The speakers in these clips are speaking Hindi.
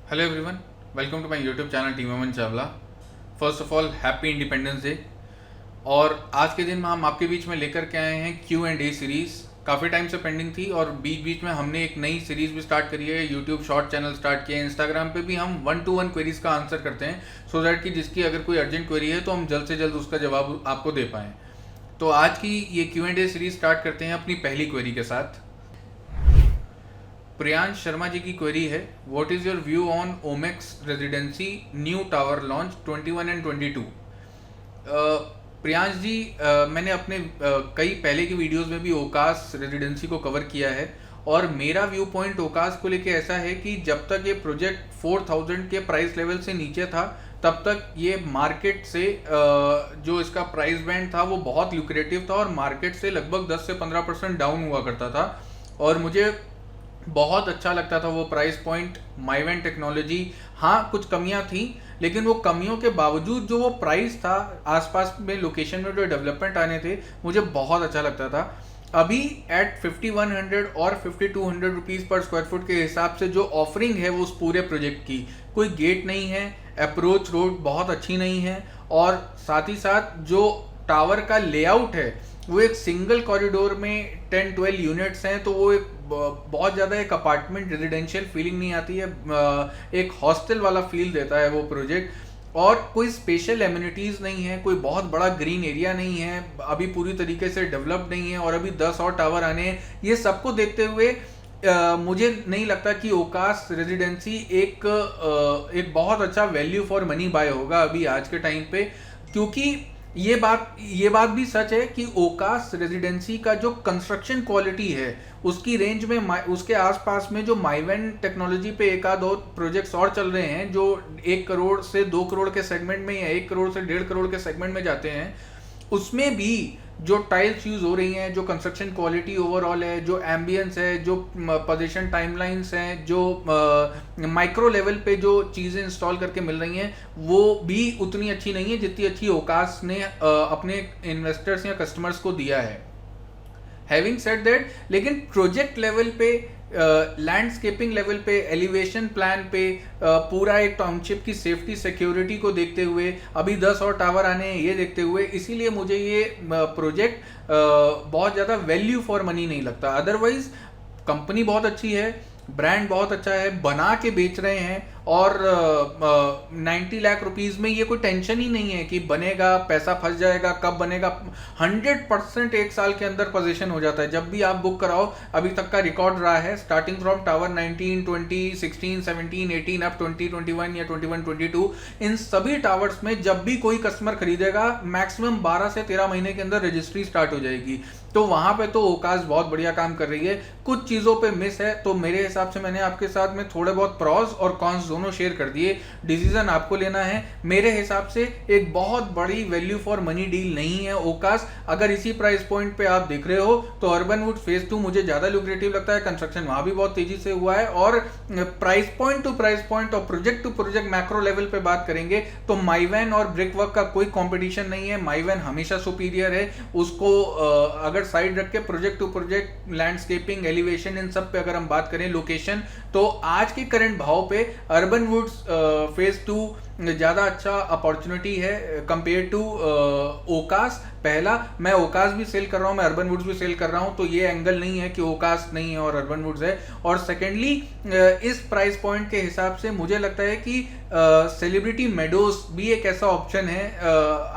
Hello everyone, welcome to my YouTube channel team Aman Chawla. First of all happy independence day. और आज के दिन में हम आपके बीच में लेकर के आए हैं Q&A सीरीज़। काफ़ी टाइम से पेंडिंग थी और बीच बीच में हमने एक नई सीरीज़ भी स्टार्ट करी है। यूट्यूब शॉर्ट चैनल स्टार्ट किया है, इंस्टाग्राम पे भी हम 1-to-1 क्वेरीज का आंसर करते हैं, सो दैट कि जिसकी अगर कोई अर्जेंट क्वेरी है तो हम जल्द से जल्द उसका जवाब आपको दे पाएँ। तो आज की ये Q&A सीरीज़ स्टार्ट करते हैं अपनी पहली क्वेरी के साथ। प्रियांश शर्मा जी की क्वेरी है, what is your view on Omaxe residency new tower launch 21 and 22। Priyansh ji, मैंने अपने कई पहले की वीडियोस में भी ओकास रेजिडेंसी को कवर किया है और मेरा व्यू पॉइंट ओकास को लेके ऐसा है कि जब तक ये प्रोजेक्ट 4000 के प्राइस लेवल से नीचे था तब तक ये मार्केट से जो इसका प्राइस बैंड था वो बहुत ल्यूक्रेटिव था और मार्केट से लगभग 10 से 15% डाउन हुआ करता था और मुझे बहुत अच्छा लगता था वो प्राइस पॉइंट। माइवेन टेक्नोलॉजी, हाँ कुछ कमियां थी, लेकिन वो कमियों के बावजूद जो वो प्राइस था, आसपास में लोकेशन में जो डेवलपमेंट आने थे, मुझे बहुत अच्छा लगता था। अभी एट 5100 और 5200 रुपीज़ पर स्क्वायर फुट के हिसाब से जो ऑफरिंग है वो उस पूरे प्रोजेक्ट की, कोई गेट नहीं है, अप्रोच रोड बहुत अच्छी नहीं है और साथ ही साथ जो टावर का लेआउट है वो एक सिंगल कॉरिडोर में 10-12 यूनिट्स हैं, तो वो एक बहुत ज़्यादा एक अपार्टमेंट रेजिडेंशियल फीलिंग नहीं आती है, एक हॉस्टल वाला फील देता है वो प्रोजेक्ट। और कोई स्पेशल एम्यूनिटीज़ नहीं है, कोई बहुत बड़ा ग्रीन एरिया नहीं है, अभी पूरी तरीके से डेवलप नहीं है और अभी 10 और टावर आने हैं। ये सबको देखते हुए मुझे नहीं लगता कि ओकास रेजिडेंसी एक बहुत अच्छा वैल्यू फॉर मनी बाय होगा अभी आज के टाइम पे, क्योंकि ये बात भी सच है कि ओकास रेजिडेंसी का जो कंस्ट्रक्शन क्वालिटी है उसकी रेंज में उसके आसपास में जो माइवेन टेक्नोलॉजी पे एक आध और प्रोजेक्ट्स और चल रहे हैं जो 1 करोड़ से 2 करोड़ के सेगमेंट में या 1 करोड़ से 1.5 करोड़ के सेगमेंट में जाते हैं, उसमें भी जो टाइल्स यूज हो रही हैं, जो कंस्ट्रक्शन क्वालिटी ओवरऑल है, जो एम्बियंस है, जो पोजीशन टाइमलाइंस हैं, जो माइक्रो लेवल पे जो चीज़ें इंस्टॉल करके मिल रही हैं, वो भी उतनी अच्छी नहीं है जितनी अच्छी ओकास ने अपने इन्वेस्टर्स या कस्टमर्स को दिया है। हैविंग सेड दैट, लेकिन प्रोजेक्ट लेवल पे, लैंडस्केपिंग लेवल पे, एलिवेशन प्लान पे, पूरा एक टाउनशिप की सेफ्टी सिक्योरिटी को देखते हुए, अभी 10 और टावर आने हैं ये देखते हुए, इसीलिए मुझे ये प्रोजेक्ट बहुत ज़्यादा वैल्यू फॉर मनी नहीं लगता। अदरवाइज कंपनी बहुत अच्छी है, ब्रांड बहुत अच्छा है, बना के बेच रहे हैं और 90 लाख रुपीज़ में ये कोई टेंशन ही नहीं है कि बनेगा, पैसा फंस जाएगा, कब बनेगा। 100% एक साल के अंदर पोजीशन हो जाता है जब भी आप बुक कराओ। अभी तक का रिकॉर्ड रहा है, स्टार्टिंग फ्रॉम टावर 19, 20, 16, 17, 18 अब 2021 या 21, 22, इन सभी टावर्स में जब भी कोई कस्टमर खरीदेगा मैक्सिमम 12 से 13 महीने के अंदर रजिस्ट्री स्टार्ट हो जाएगी। तो वहां पे तो ओकास बहुत बढ़िया काम कर रही है। कुछ चीज़ों पे मिस है, तो मेरे हिसाब से मैंने आपके साथ में थोड़े बहुत प्रॉस और कॉन्स दोनों शेयर कर दिए। डिसीजन आपको लेना है। मेरे हिसाब से एक बहुत बड़ी वैल्यू फॉर मनी डील नहीं है ओकास। अगर इसी प्राइस पॉइंट पे आप देख रहे हो तो अर्बनवुड फेज 2 मुझे ज़्यादा लुक्रेटिव लगता है। कंस्ट्रक्शन वहाँ भी बहुत तेजी से हुआ है और price point to price point और project to project macro level पे बात करेंगे तो माइवेन और ब्रिकवर्क का कोई कॉम्पिटिशन नहीं है। माइवेन हमेशा सुपीरियर है। उसको अगर साइड रख के project to project, landscaping, elevation, इन सब पे अगर हम बात करें, लोकेशन, तो आज के करंट भाव पे अर्बनवुड्स फेज 2 ज़्यादा अच्छा अपॉर्चुनिटी है कंपेयर टू ओकास। पहला, मैं ओकास भी सेल कर रहा हूँ, मैं अर्बनवुड्स भी सेल कर रहा हूँ, तो ये एंगल नहीं है कि ओकास नहीं है और अर्बनवुड्स है। और सेकेंडली, इस प्राइस पॉइंट के हिसाब से मुझे लगता है कि सेलिब्रिटी मेडोज भी एक ऐसा ऑप्शन है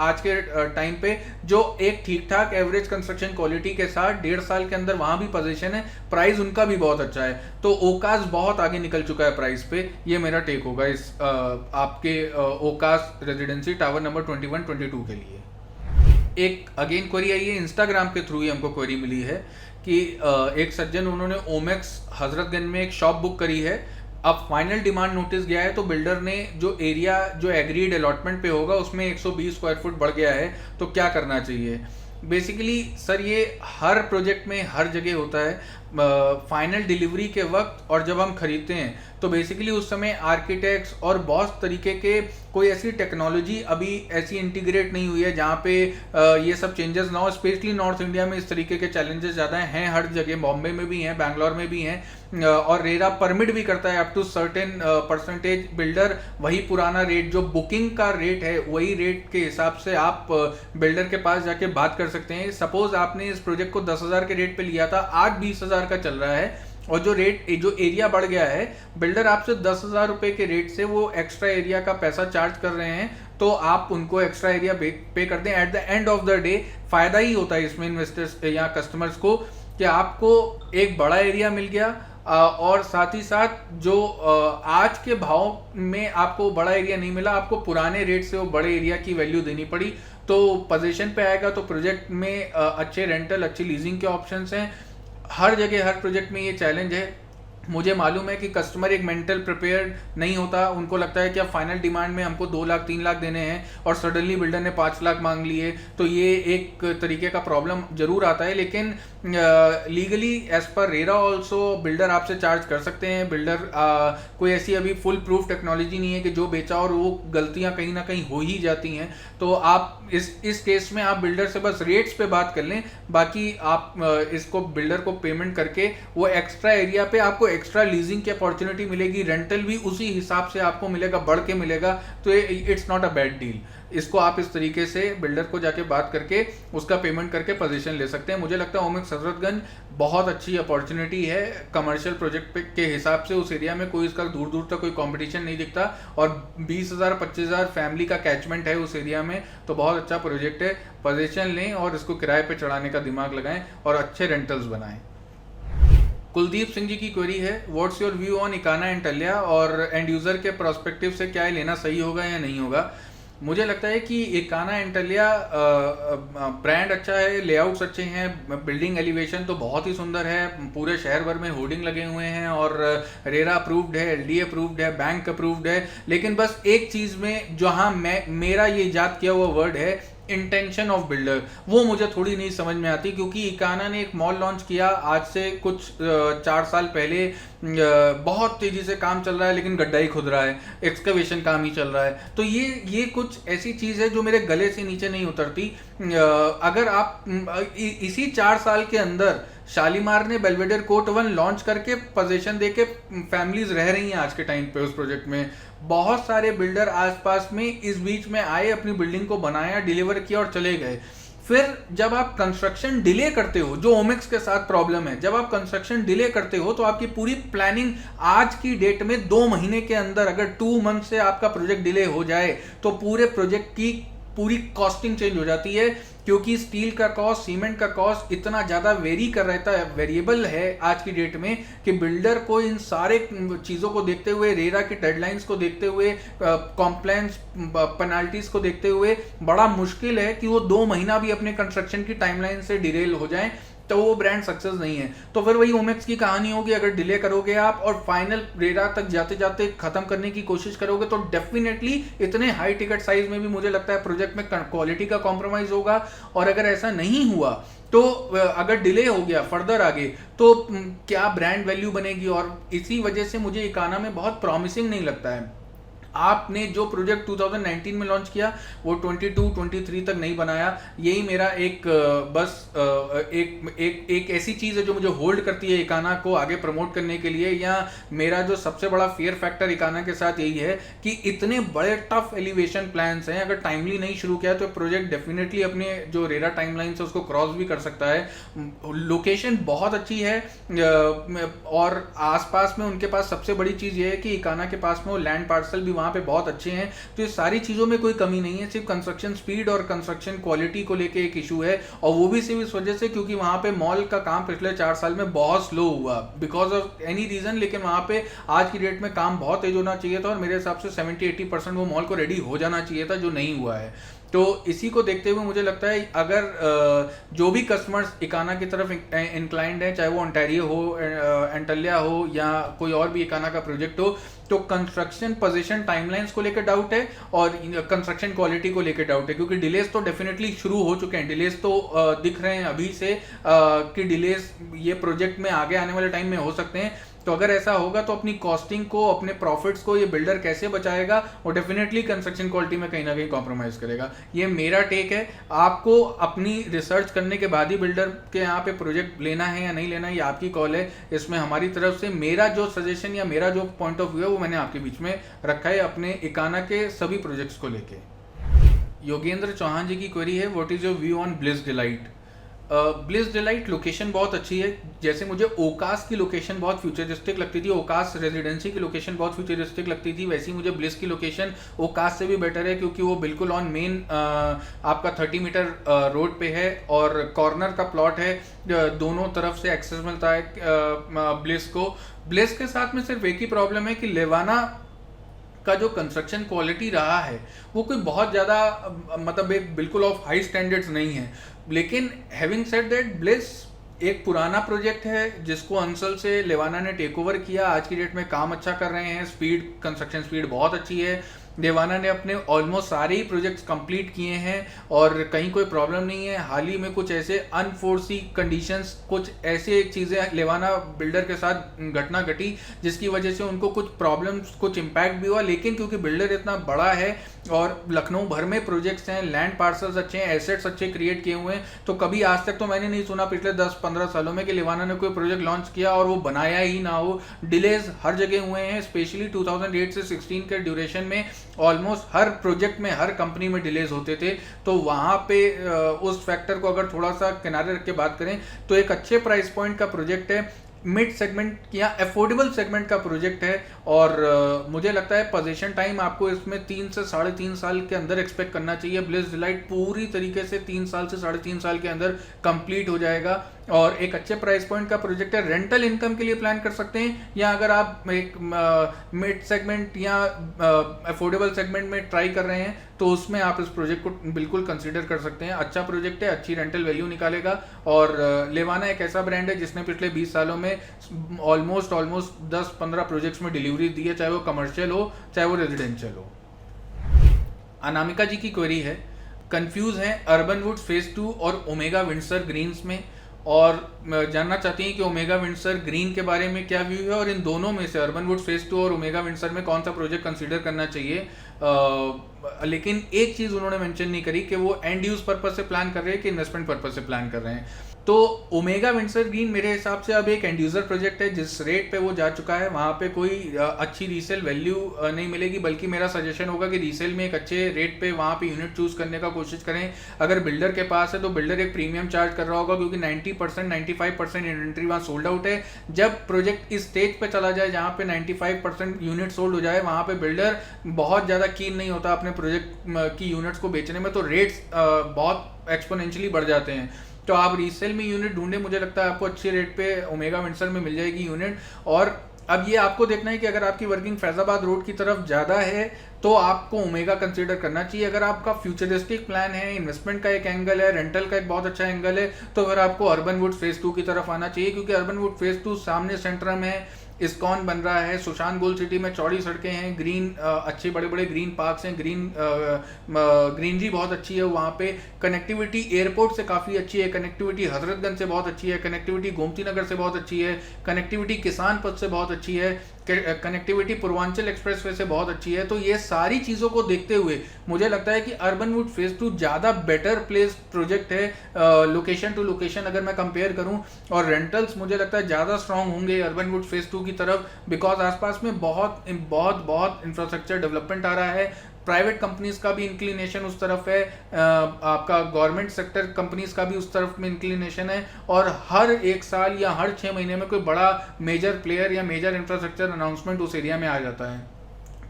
आज के टाइम पे जो एक ठीक ठाक एवरेज कंस्ट्रक्शन क्वालिटी के साथ 1.5 साल के अंदर वहाँ भी पोजीशन है, प्राइस उनका भी बहुत अच्छा है। तो ओकास बहुत आगे निकल चुका है प्राइस पे। ये मेरा टेक होगा इस आपके ओकास रेजिडेंसी टावर नंबर 21, 22 के लिए। एक अगेन क्वेरी आई है, इंस्टाग्राम के थ्रू ही हमको क्वेरी मिली है कि एक सज्जन, उन्होंने ओमेक्स हजरतगंज में एक शॉप बुक करी है। अब फाइनल डिमांड नोटिस गया है तो बिल्डर ने जो एरिया जो एग्रीड अलॉटमेंट पे होगा उसमें 120 स्क्वायर फुट बढ़ गया है, तो क्या करना चाहिए। बेसिकली सर, ये हर प्रोजेक्ट में हर जगह होता है। फाइनल डिलीवरी के वक्त और जब हम खरीदते हैं तो बेसिकली उस समय आर्किटेक्ट्स और बहुत तरीके के कोई ऐसी टेक्नोलॉजी अभी ऐसी इंटीग्रेट नहीं हुई है जहाँ पे ये सब चेंजेस ना हो। स्पेशली नॉर्थ इंडिया में इस तरीके के चैलेंजेस ज़्यादा हैं, हर जगह, बॉम्बे में भी हैं, बैंगलोर में भी हैं, और रेरा परमिट भी करता है up to certain percentage. Builder वही पुराना रेट जो बुकिंग का रेट है वही रेट के हिसाब से आप बिल्डर के पास जाके बात कर सकते हैं। सपोज आपने इस प्रोजेक्ट को 10,000 के रेट पे लिया था, आज 20,000 का चल रहा है, और जो एरिया बढ़ गया है, बिल्डर आपसे 10,000 रुपए के रेट से वो एक्स्ट्रा एरिया का पैसा चार्ज कर रहे हैं, तो आप उनको एक्स्ट्रा एरिया पे कर दें। At the end of the day फायदा ही होता है इसमें इन्वेस्टर्स या कस्टमर्स को कि आपको एक बड़ा एरिया मिल गया, और साथ ही साथ जो आज के भाव में आपको बड़ा एरिया नहीं मिला, आपको पुराने रेट से वो बड़े एरिया की वैल्यू देनी पड़ी। तो पोजीशन पे आएगा तो प्रोजेक्ट में अच्छे रेंटल, अच्छी लीजिंग के ऑप्शंस हैं। हर जगह हर प्रोजेक्ट में ये चैलेंज है। मुझे मालूम है कि कस्टमर एक मेंटल प्रिपेयर्ड नहीं होता, उनको लगता है कि अब फाइनल डिमांड में हमको 2 लाख 3 लाख देने हैं और सडनली बिल्डर ने 5 लाख मांग लिए, तो ये एक तरीके का प्रॉब्लम जरूर आता है। लेकिन legally as per RERA also builder आपसे चार्ज कर सकते हैं। बिल्डर कोई ऐसी अभी फुल प्रूफ टेक्नोलॉजी नहीं है कि जो बेचा और वो गलतियां कहीं ना कहीं हो ही जाती हैं। तो आप इस केस में आप बिल्डर से बस रेट्स पे बात कर लें, बाकी आप इसको बिल्डर को पेमेंट करके वो एक्स्ट्रा एरिया पे आपको एक्स्ट्रा लीजिंग की अपॉर्चुनिटी मिलेगी, रेंटल भी उसी हिसाब से आपको मिलेगा, बढ़ के मिलेगा। तो it's not a bad deal. इसको आप इस तरीके से बिल्डर को जाके बात करके उसका पेमेंट करके पोजीशन ले सकते हैं। मुझे लगता है ओमेक्स हजरतगंज बहुत अच्छी अपॉर्चुनिटी है कमर्शियल प्रोजेक्ट के हिसाब से। उस एरिया में कोई इसका दूर दूर तक कोई कंपटीशन नहीं दिखता, और 20,000 25,000 फैमिली का कैचमेंट है उस एरिया में, तो बहुत अच्छा प्रोजेक्ट है। पोजीशन लें और इसको किराए पे चढ़ाने का दिमाग लगाएं और अच्छे रेंटल्स बनाएं। कुलदीप सिंह जी की क्वेरी है, what's your view on Ekana and Talya, और एंड यूजर के पर्सपेक्टिव से क्या लेना सही होगा या नहीं होगा। मुझे लगता है कि इकाना एंड टल्या ब्रांड अच्छा है, लेआउट्स अच्छे हैं, बिल्डिंग एलिवेशन तो बहुत ही सुंदर है, पूरे शहर भर में होर्डिंग लगे हुए हैं, और रेरा अप्रूव्ड है, एलडीए अप्रूव्ड है, बैंक अप्रूव्ड है। लेकिन बस एक चीज में जहां मेरा ये इजाद किया हुआ वर्ड है, इंटेंशन ऑफ बिल्डर, वो मुझे थोड़ी नहीं समझ में आती। क्योंकि इकाना ने एक मॉल लॉन्च किया आज से कुछ 4 साल पहले, बहुत तेजी से काम चल रहा है लेकिन गड्ढा ही खुद रहा है, एक्सकवेशन काम ही चल रहा है। तो ये कुछ ऐसी चीज है जो मेरे गले से नीचे नहीं उतरती। अगर आप इसी 4 साल के अंदर शालीमार ने बेलवेडेर कोर्ट 1 लॉन्च करके पोजीशन देके फैमिलीज रह रही हैं आज के टाइम पे उस प्रोजेक्ट में। बहुत सारे बिल्डर आसपास में इस बीच में आए, अपनी बिल्डिंग को बनाया, डिलीवर किया और चले गए। फिर जब आप कंस्ट्रक्शन डिले करते हो, जो ओमेक्स के साथ प्रॉब्लम है, जब आप कंस्ट्रक्शन डिले करते हो तो आपकी पूरी प्लानिंग आज की डेट में 2 महीने के अंदर अगर 2 मंथ से आपका प्रोजेक्ट डिले हो जाए तो पूरे प्रोजेक्ट की पूरी कॉस्टिंग चेंज हो जाती है। क्योंकि स्टील का कॉस्ट, सीमेंट का कॉस्ट इतना ज़्यादा वेरी कर रहता है, वेरिएबल है आज की डेट में, कि बिल्डर को इन सारे चीज़ों को देखते हुए, रेरा की डेडलाइंस को देखते हुए, कॉम्प्लायंस पेनाल्टीज को देखते हुए बड़ा मुश्किल है कि वो 2 महीना भी अपने कंस्ट्रक्शन की टाइमलाइन से डिरेल हो जाए, तो वो ब्रांड सक्सेस नहीं है। तो फिर वही ओमेक्स की कहानी होगी, अगर डिले करोगे आप और फाइनल रेरा तक जाते जाते खत्म करने की कोशिश करोगे तो डेफिनेटली इतने हाई टिकट साइज में भी मुझे लगता है प्रोजेक्ट में क्वालिटी का कॉम्प्रोमाइज होगा। और अगर ऐसा नहीं हुआ तो अगर डिले हो गया फर्दर आगे तो क्या ब्रांड वैल्यू बनेगी। और इसी वजह से मुझे इकाना में बहुत प्रॉमिसिंग नहीं लगता है। आपने जो प्रोजेक्ट 2019 में लॉन्च किया वो 22-23 तक नहीं बनाया। यही मेरा एक बस एक ऐसी चीज़ है जो मुझे होल्ड करती है इकाना को आगे प्रमोट करने के लिए। या मेरा जो सबसे बड़ा फियर फैक्टर इकाना के साथ यही है कि इतने बड़े टफ एलिवेशन प्लान्स हैं, अगर टाइमली नहीं शुरू किया तो प्रोजेक्ट डेफिनेटली अपने जो रेरा टाइमलाइन से उसको क्रॉस भी कर सकता है। लोकेशन बहुत अच्छी है और आसपास में उनके पास सबसे बड़ी चीज़ ये है कि इकाना के पास में वो लैंड पार्सल भी वहाँ पे बहुत अच्छे हैं। तो ये सारी चीज़ों में कोई कमी नहीं है, सिर्फ कंस्ट्रक्शन स्पीड और कंस्ट्रक्शन क्वालिटी को लेके एक इशू है। और वो भी सिर्फ इस वजह से क्योंकि वहाँ पे मॉल का काम पिछले 4 साल में बहुत स्लो हुआ बिकॉज ऑफ एनी रीजन। लेकिन वहाँ पे आज की डेट में काम बहुत तेज होना चाहिए था और मेरे हिसाब से 70-80% वो मॉल को रेडी हो जाना चाहिए था, जो नहीं हुआ है। तो इसी को देखते हुए मुझे लगता है अगर जो भी कस्टमर्स इकाना की तरफ इंक्लाइंड है, चाहे वो ओंटारियो हो, एंटल्या हो या कोई और भी इकाना का प्रोजेक्ट हो, तो कंस्ट्रक्शन पोजीशन टाइमलाइंस को लेकर डाउट है और कंस्ट्रक्शन क्वालिटी को लेकर डाउट है, क्योंकि डिलेस तो डेफिनेटली शुरू हो चुके हैं। डिलेस तो दिख रहे हैं अभी से कि डिलेस ये प्रोजेक्ट में आगे आने वाले टाइम में हो सकते हैं। तो अगर ऐसा होगा तो अपनी कॉस्टिंग को, अपने प्रॉफिट्स को ये बिल्डर कैसे बचाएगा, और डेफिनेटली कंस्ट्रक्शन क्वालिटी में कहीं ना कहीं कॉम्प्रोमाइज़ करेगा। ये मेरा टेक है। आपको अपनी रिसर्च करने के बाद ही बिल्डर के यहाँ पे प्रोजेक्ट लेना है या नहीं लेना है, ये आपकी कॉल है। इसमें हमारी तरफ से मेरा जो सजेशन या मेरा जो पॉइंट ऑफ व्यू है वो मैंने आपके बीच में रखा है अपने इकाना के सभी प्रोजेक्ट्स को लेके। योगेंद्र चौहान जी की क्वेरी है, what is your view on bliss delight. Bliss delight location बहुत अच्छी है। जैसे मुझे ओकास की लोकेशन बहुत फ्यूचरिस्टिक लगती थी, ओकास रेजिडेंसी की लोकेशन बहुत फ्यूचरिस्टिक लगती थी, वैसे ही मुझे ब्लिस की लोकेशन ओकास से भी बेटर है, क्योंकि वो बिल्कुल ऑन मेन आपका 30 मीटर रोड पे है और कॉर्नर का प्लॉट है, दोनों तरफ से एक्सेस मिलता है ब्लिस को। ब्लिस के साथ में सिर्फ एक ही प्रॉब्लम है कि लेवाना का जो कंस्ट्रक्शन क्वालिटी रहा है वो कोई बहुत ज़्यादा मतलब एक बिल्कुल ऑफ हाई स्टैंडर्ड्स नहीं है। लेकिन हैविंग सेड दैट, ब्लिस एक पुराना प्रोजेक्ट है जिसको अंसल से लेवाना ने टेक ओवर किया। आज की डेट में काम अच्छा कर रहे हैं, स्पीड, कंस्ट्रक्शन स्पीड बहुत अच्छी है। लेवाना ने अपने ऑलमोस्ट सारे ही प्रोजेक्ट्स कंप्लीट किए हैं और कहीं कोई प्रॉब्लम नहीं है। हाल ही में कुछ ऐसे अनफोर्सी कंडीशंस, कुछ ऐसे चीज़ें लेवाना बिल्डर के साथ घटना घटी जिसकी वजह से उनको कुछ प्रॉब्लम्स, कुछ इम्पैक्ट भी हुआ। लेकिन क्योंकि बिल्डर इतना बड़ा है और लखनऊ भर में प्रोजेक्ट्स हैं, लैंड पार्सल्स अच्छे हैं, एसेट्स अच्छे क्रिएट किए हुए हैं, तो कभी आज तक तो मैंने नहीं सुना पिछले 10-15 सालों में कि लेवाना ने कोई प्रोजेक्ट लॉन्च किया और वो बनाया ही ना हो। डिलेज हर जगह हुए हैं, स्पेशली 2008 से 16 के ड्यूरेशन में ऑलमोस्ट हर प्रोजेक्ट में, हर कंपनी में डिलेज होते थे। तो वहाँ पे उस फैक्टर को अगर थोड़ा सा किनारे रख के बात करें तो एक अच्छे प्राइस पॉइंट का प्रोजेक्ट है, मिड सेगमेंट या अफोर्डेबल सेगमेंट का प्रोजेक्ट है। और मुझे लगता है पोजीशन टाइम आपको इसमें 3 से 3.5 साल के अंदर एक्सपेक्ट करना चाहिए। ब्लिस डिलाइट पूरी तरीके से 3 साल से 3.5 साल के अंदर कंप्लीट हो जाएगा और एक अच्छे प्राइस पॉइंट का प्रोजेक्ट है। रेंटल इनकम के लिए प्लान कर सकते हैं, या अगर आप एक मिड सेगमेंट या अफोर्डेबल सेगमेंट में ट्राई कर रहे हैं तो उसमें आप इस प्रोजेक्ट को बिल्कुल कंसीडर कर सकते हैं। अच्छा प्रोजेक्ट है, अच्छी रेंटल वैल्यू निकालेगा। और लेवाना एक ऐसा ब्रांड है जिसने पिछले 20 सालों में ऑलमोस्ट 10-15 प्रोजेक्ट्स में डिलीवरी दी है, चाहे वो कमर्शियल हो चाहे वो रेजिडेंशियल हो। अनामिका जी की क्वेरी है, कंफ्यूज हैं अर्बन वुड्स फेज 2 और ओमेगा विंडसर ग्रीन्स में, और जानना चाहती हैं कि ओमेगा विंडसर ग्रीन के बारे में क्या व्यू है और इन दोनों में से अर्बन वुड्स फेज 2 और ओमेगा विंडसर में कौन सा प्रोजेक्ट कंसीडर करना चाहिए। लेकिन एक चीज़ उन्होंने मेंशन नहीं करी कि वो एंड यूज पर्पज से प्लान कर रहे हैं कि इन्वेस्टमेंट पर्पज से प्लान कर रहे हैं। तो ओमेगा विंडसर ग्रीन मेरे हिसाब से अब एक एंड यूजर प्रोजेक्ट है, जिस रेट पे वो जा चुका है वहाँ पे कोई अच्छी रीसेल वैल्यू नहीं मिलेगी, बल्कि मेरा सजेशन होगा कि रीसेल में एक अच्छे रेट पे वहाँ पे यूनिट चूज करने का कोशिश करें। अगर बिल्डर के पास है तो बिल्डर एक प्रीमियम चार्ज कर रहा होगा, क्योंकि 90% 95% इन्वेंट्री वहाँ सोल्ड आउट है। जब प्रोजेक्ट इस स्टेज पे चला जाए जहाँ पे 95% यूनिट सोल्ड हो जाए, वहाँ पे बिल्डर बहुत ज़्यादा कीन नहीं होता अपने प्रोजेक्ट की यूनिट्स को बेचने में, तो रेट्स बहुत एक्सपोनेंशियली बढ़ जाते हैं। तो आप रीसेल में यूनिट ढूंढे, मुझे लगता है आपको अच्छे रेट पे ओमेगा विंडसर में मिल जाएगी यूनिट। और अब ये आपको देखना है कि अगर आपकी वर्किंग फैजाबाद रोड की तरफ ज़्यादा है तो आपको ओमेगा कंसीडर करना चाहिए। अगर आपका फ्यूचरिस्टिक प्लान है, इन्वेस्टमेंट का एक एंगल है, रेंटल का एक बहुत अच्छा एंगल है, तो फिर आपको अर्बन वुड फेज 2 की तरफ आना चाहिए, क्योंकि अर्बन वुड फेज 2 सामने सेंटर में है, इस्कॉन बन रहा है, सुशांत गोल्ड सिटी में चौड़ी सड़कें हैं, ग्रीन अच्छे बड़े बड़े ग्रीन पार्क्स हैं, ग्रीनरी बहुत अच्छी है वहाँ पे, कनेक्टिविटी एयरपोर्ट से काफ़ी अच्छी है, कनेक्टिविटी हजरतगंज से बहुत अच्छी है, कनेक्टिविटी गोमती नगर से बहुत अच्छी है, कनेक्टिविटी किसान पथ से बहुत अच्छी है, कनेक्टिविटी पूर्वांचल एक्सप्रेसवे से बहुत अच्छी है। तो ये सारी चीज़ों को देखते हुए मुझे लगता है कि अर्बन वुड फेज 2 ज़्यादा बेटर प्लेस प्रोजेक्ट है लोकेशन टू लोकेशन अगर मैं कंपेयर करूं, और रेंटल्स मुझे लगता है ज़्यादा स्ट्रांग होंगे अर्बन वुड फेज 2 की तरफ, बिकॉज आसपास में बहुत बहुत बहुत इंफ्रास्ट्रक्चर डेवलपमेंट आ रहा है, प्राइवेट कंपनीज का भी इंक्लिनेशन उस तरफ है, आपका गवर्नमेंट सेक्टर कंपनीज का भी उस तरफ में इंक्लिनेशन है, और हर एक साल या हर 6 महीने में कोई बड़ा मेजर प्लेयर या मेजर इंफ्रास्ट्रक्चर अनाउंसमेंट उस एरिया में आ जाता है।